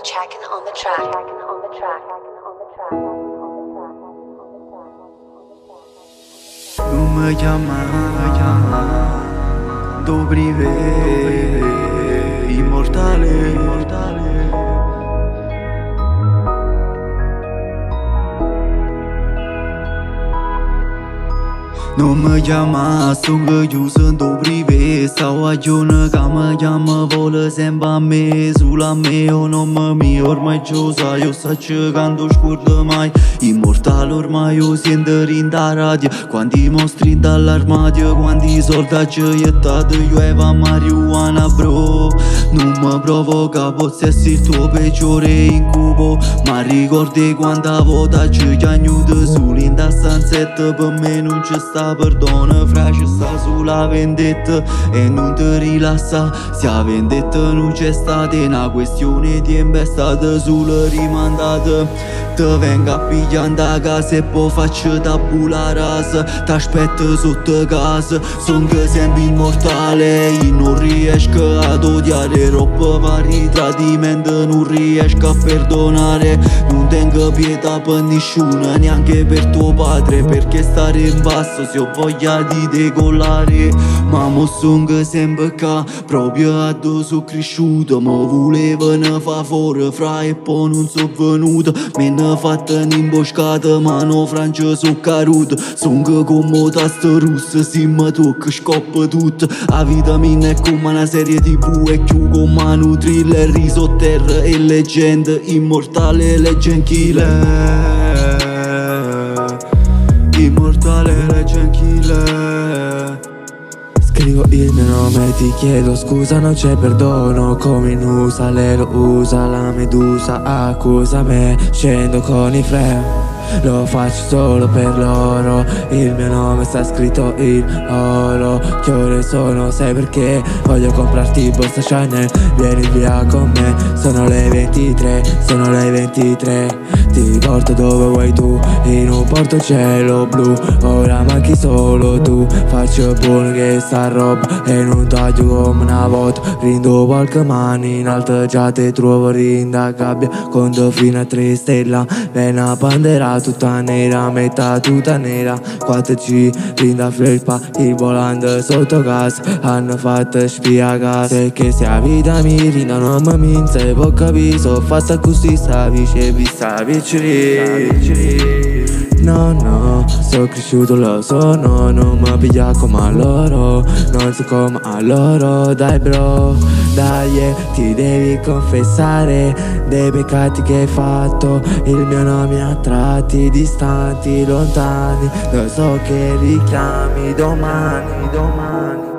Checking on the track. Nu mă cheamă Dobrive Imortale Nu mă chiama sungă, io sunt Dobrive. Sau aggiună ca mă chiama volă sembra me. Sulla me o nome mio ormai giosa. Io saccio canto scordo mai. Immortale ormai io sento in da radio. Quanti mostri dall'armadio, quanti soldati gettati. Io eva marijuana bro. Non mi provoca, posso essere il tuo peggiore incubo. Ma ricordi quanta volta ci chiagnuto solo in da stanzetta. Per me non c'è sta perdono, fra ci sta sulla vendetta e non ti rilassa. Se a vendetta non c'è stata, è una questione di tempo, è stata solo rimandata. Ti vengo a pigliare da casa e poi faccio tabula rasa. T'aspetto sotto casa, son che sempre immortale. Io non riesco ad odiare, troppo vari tradimenti non riesco a perdonare. Non tengo pietà per nessuno, neanche per tuo padre, perché stare in basso se ho voglia di decollare. Ma mo son che sempre qua, proprio a dove sono cresciuto. Ma volevano fa fuori fra e poi non so venuto. Me ne fatta un'imboscata, ma no Francia so caruto. Son che come tasto russo, se mi tocca scoppa tutto. La vita mia è come una serie TV e più come un thriller. Risotterra e leggenda, immortale legend killer. Immortale legend killer. Scrivo il mio nome e ti chiedo scusa, non c'è perdono. Come in USA lei lo usa, la medusa accusa me. Scendo con i freni, lo faccio solo per loro. Il mio nome sta scritto in oro. Che ore sono, sai perché? Voglio comprarti borsa Chanel, vieni via con me. Sono le 23, sono le 23. Ti porto dove vuoi tu, in un portocello blu. Ora manchi solo tu, faccio buono che sta roba e non taglio come una volta. Rindo qualche mano in alto, già te trovo rinda gabbia. Conto fino a 3 stella, vena bandera tutta nera, metà tutta nera. 4G, rinda felpa, il volante sotto casa. Hanno fatto spia a casa. Se che se a vita mi rinda non mi minza e può capire. So fatta così, sta vice, sta vicini. No, no, sono cresciuto, lo sono. Non mi piglia come a loro, non so come a loro. Dai bro, dai, ti devi confessare dei peccati che hai fatto. Il mio nome a tratti distanti, lontani. Lo so che richiami domani.